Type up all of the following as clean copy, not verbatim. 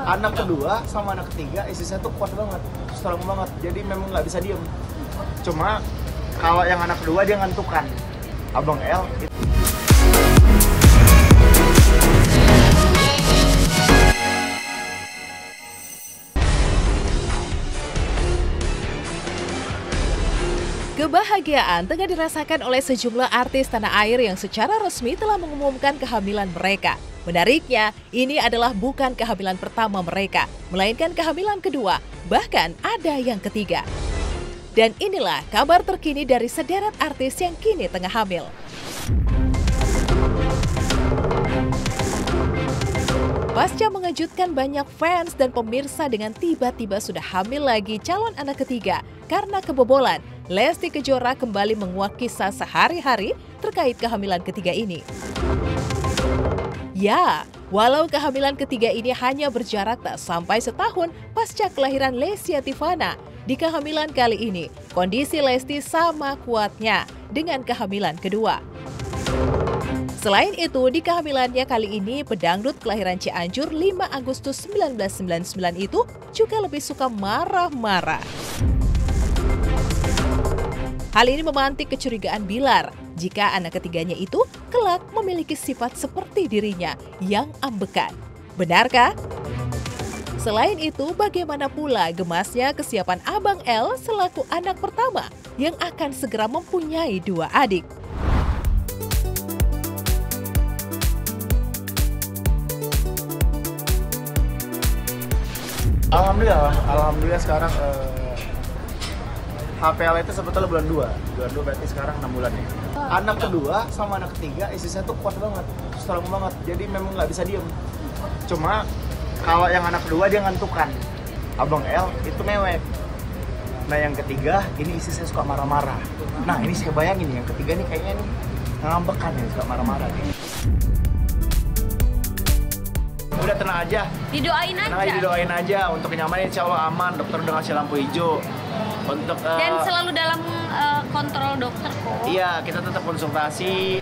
Anak kedua sama anak ketiga istri saya tuh kuat banget, strong banget, jadi memang nggak bisa diem. Cuma kalau yang anak kedua dia ngantukan, Abang L itu. Kebahagiaan tengah dirasakan oleh sejumlah artis tanah air yang secara resmi telah mengumumkan kehamilan mereka. Menariknya, ini adalah bukan kehamilan pertama mereka, melainkan kehamilan kedua, bahkan ada yang ketiga. Dan inilah kabar terkini dari sederet artis yang kini tengah hamil. Pasca mengejutkan banyak fans dan pemirsa dengan tiba-tiba sudah hamil lagi calon anak ketiga karena kebobolan, Lesti Kejora kembali menguak kisah sehari-hari terkait kehamilan ketiga ini. Ya, walau kehamilan ketiga ini hanya berjarak tak sampai setahun pasca kelahiran Lesya Tivana, di kehamilan kali ini kondisi Lesti sama kuatnya dengan kehamilan kedua. Selain itu, di kehamilannya kali ini, pedangdut kelahiran Cianjur 5 Agustus 1999 itu juga lebih suka marah-marah. Hal ini memantik kecurigaan Bilar jika anak ketiganya itu kelak memiliki sifat seperti dirinya yang ambekan. Benarkah? Selain itu, bagaimana pula gemasnya kesiapan Abang L selaku anak pertama yang akan segera mempunyai 2 adik? Alhamdulillah sekarang HPL itu sebetulnya bulan 2 berarti sekarang 6 bulan ya. Anak kedua sama anak ketiga istri saya tuh kuat banget, strong banget, jadi memang nggak bisa diem. Cuma kalau yang anak kedua dia ngantukan, Abang L itu mewek. Nah yang ketiga ini istri saya suka marah-marah. Nah ini saya bayangin yang ketiga nih kayaknya nih ngambekan ya, suka marah-marah nih. Udah tenang aja. Didoain aja untuk kenyamanan, insya Allah aman. Dokter udah ngasih lampu hijau. Untuk dan selalu dalam kontrol dokter kok. Iya, kita tetap konsultasi.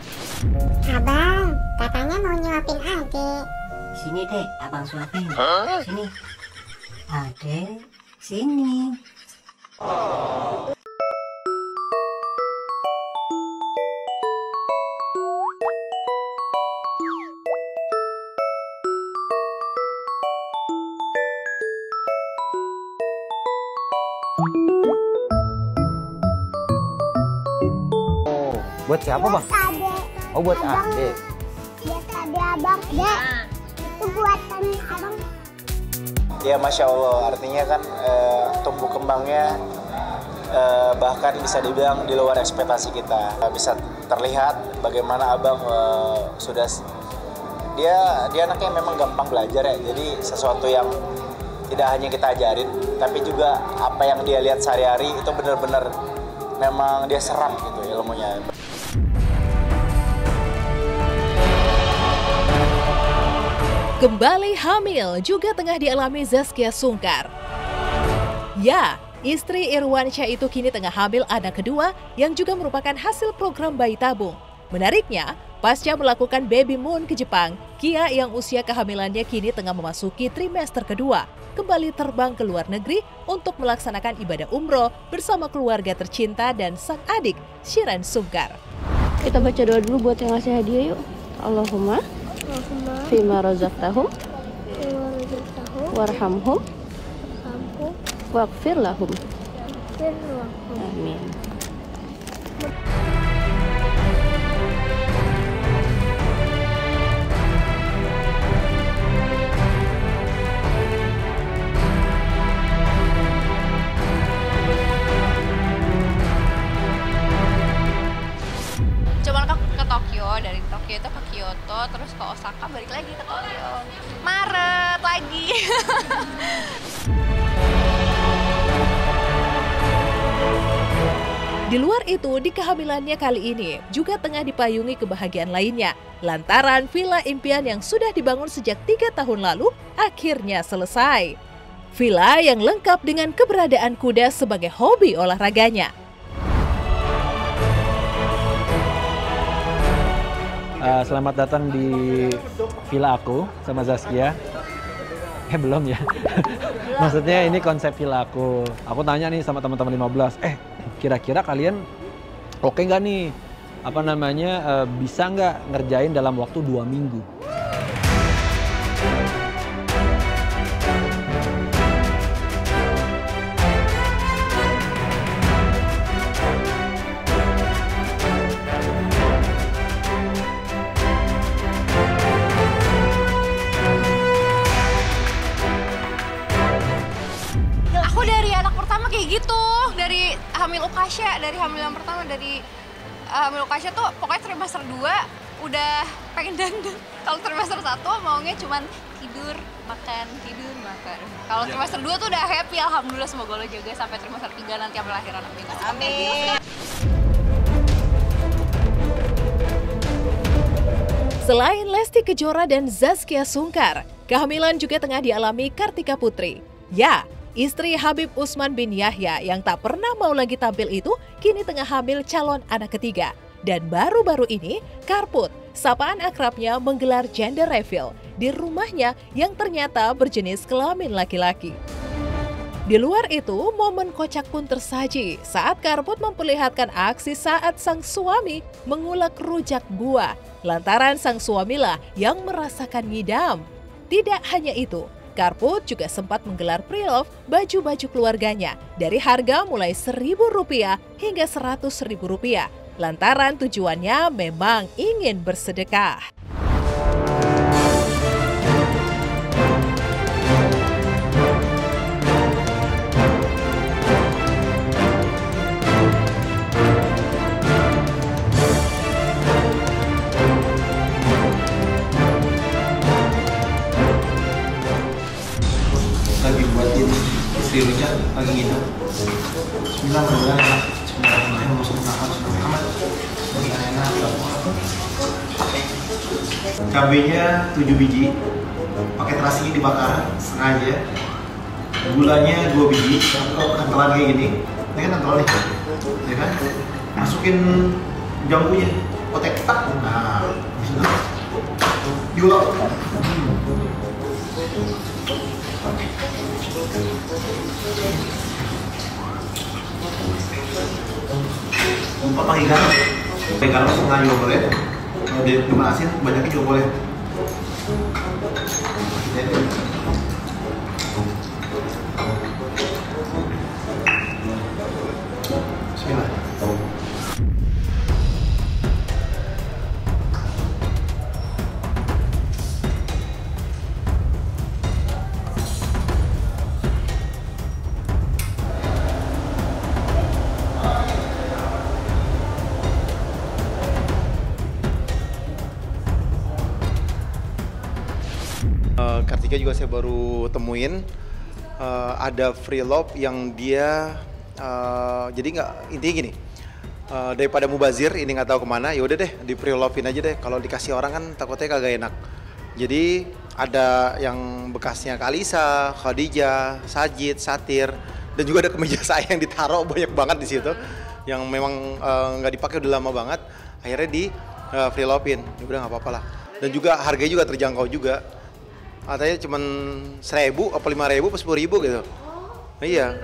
Abang, katanya mau nyuapin adik. Sini deh, abang suapin. Sini. Adek, sini. Buat siapa bang? Adek. Oh buat Abang. adik. Buat adik abang. Dek, itu buatan abang. Ya masya Allah, artinya kan tumbuh kembangnya bahkan bisa dibilang di luar ekspektasi kita. Bisa terlihat bagaimana abang sudah dia anaknya memang gampang belajar ya. Jadi sesuatu yang tidak hanya kita ajarin, tapi juga apa yang dia lihat sehari-hari itu benar-benar memang dia serap gitu ilmunya. Kembali hamil juga tengah dialami Zaskia Sungkar. Ya, istri Irwansyah itu kini tengah hamil anak kedua yang juga merupakan hasil program bayi tabung. Menariknya, pasca melakukan baby moon ke Jepang, Kia yang usia kehamilannya kini tengah memasuki trimester kedua, kembali terbang ke luar negeri untuk melaksanakan ibadah umroh bersama keluarga tercinta dan sang adik, Shiren Sungkar. Kita baca doa dulu buat yang ngasih hadiah yuk. Allahumma fima razaqtahum warhamhum waghfir lahum. Amin. Coba ke Tokyo, dari Tokyo itu ke Kyoto, terus ke Osaka, balik lagi ke Tokyo. Maret lagi. Di luar itu, di kehamilannya kali ini juga tengah dipayungi kebahagiaan lainnya. Lantaran villa impian yang sudah dibangun sejak 3 tahun lalu akhirnya selesai. Villa yang lengkap dengan keberadaan kuda sebagai hobi olahraganya. Selamat datang di villa aku sama Zaskia. belum ya. Maksudnya ini konsep villa aku. Aku tanya nih sama teman-teman 15, kira-kira kalian oke nggak nih? Apa namanya, bisa nggak ngerjain dalam waktu 2 minggu? Aku dari anak pertama kayak gitu, dari hamil Ukasha, dari hamil yang pertama, dari hamil Ukasha tuh pokoknya trimester 2 udah pengen dandan. Kalau trimester 1 maunya cuman tidur, makan, tidur, makan. Kalau trimester 2 tuh udah happy, alhamdulillah, semoga Allah jaga sampai trimester 3 nanti sampai lahiran. Amin. Amin. Selain Lesti Kejora dan Zaskia Sungkar, kehamilan juga tengah dialami Kartika Putri. Ya, istri Habib Usman bin Yahya yang tak pernah mau lagi tampil itu kini tengah hamil calon anak ketiga. Dan baru-baru ini, Karput, sapaan akrabnya menggelar gender reveal di rumahnya yang ternyata berjenis kelamin laki-laki. Di luar itu, momen kocak pun tersaji saat Karput memperlihatkan aksi saat sang suami mengulek rujak buah, lantaran sang suamilah yang merasakan ngidam. Tidak hanya itu, Karput juga sempat menggelar pre-love baju-baju keluarganya dari harga mulai Rp1.000 hingga Rp100.000, lantaran tujuannya memang ingin bersedekah. Lagi buatin istri rujak lagi gitu. Bismillahirrahmanirrahim. Bismillahirrahmanirrahim. Bismillahirrahmanirrahim. Cabenya 7 biji, pakai terasinya dibakar setengah aja. Gulanya 2 biji, kentalan kayak gini. Ini kan kental nih, ya kan? Masukin jambunya, kotek tak. Nah, diulek. Lupa pakai garam. Pakai garam setengah juga boleh. Kalau dia cuma asin, banyaknya juga boleh. Bismillah. Kartika juga saya baru temuin ada free love yang dia jadi nggak, intinya gini, daripada mubazir ini nggak tahu kemana, ya udah deh di free love-in aja deh. Kalau dikasih orang kan takutnya kagak enak. Jadi ada yang bekasnya Kalisa, Khadijah, Sajid, Satir, dan juga ada kemeja saya yang ditaruh banyak banget di situ yang memang nggak dipakai udah lama banget. Akhirnya di free love-in, ya udah nggak apa-apa lah. Dan juga harganya juga terjangkau juga. Katanya cuma 1.000 apa 5.000 apa 10.000 gitu. Iya.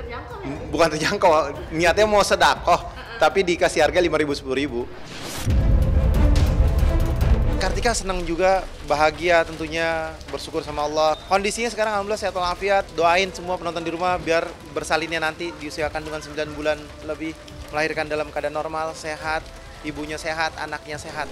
Bukan terjangkau. Niatnya mau sedekah, tapi dikasih harga 5.000 10.000. Kartika senang juga, bahagia tentunya, bersyukur sama Allah. Kondisinya sekarang alhamdulillah sehat walafiat. Doain semua penonton di rumah biar bersalinnya nanti di usia kandungan 9 bulan lebih, melahirkan dalam keadaan normal, sehat, ibunya sehat, anaknya sehat.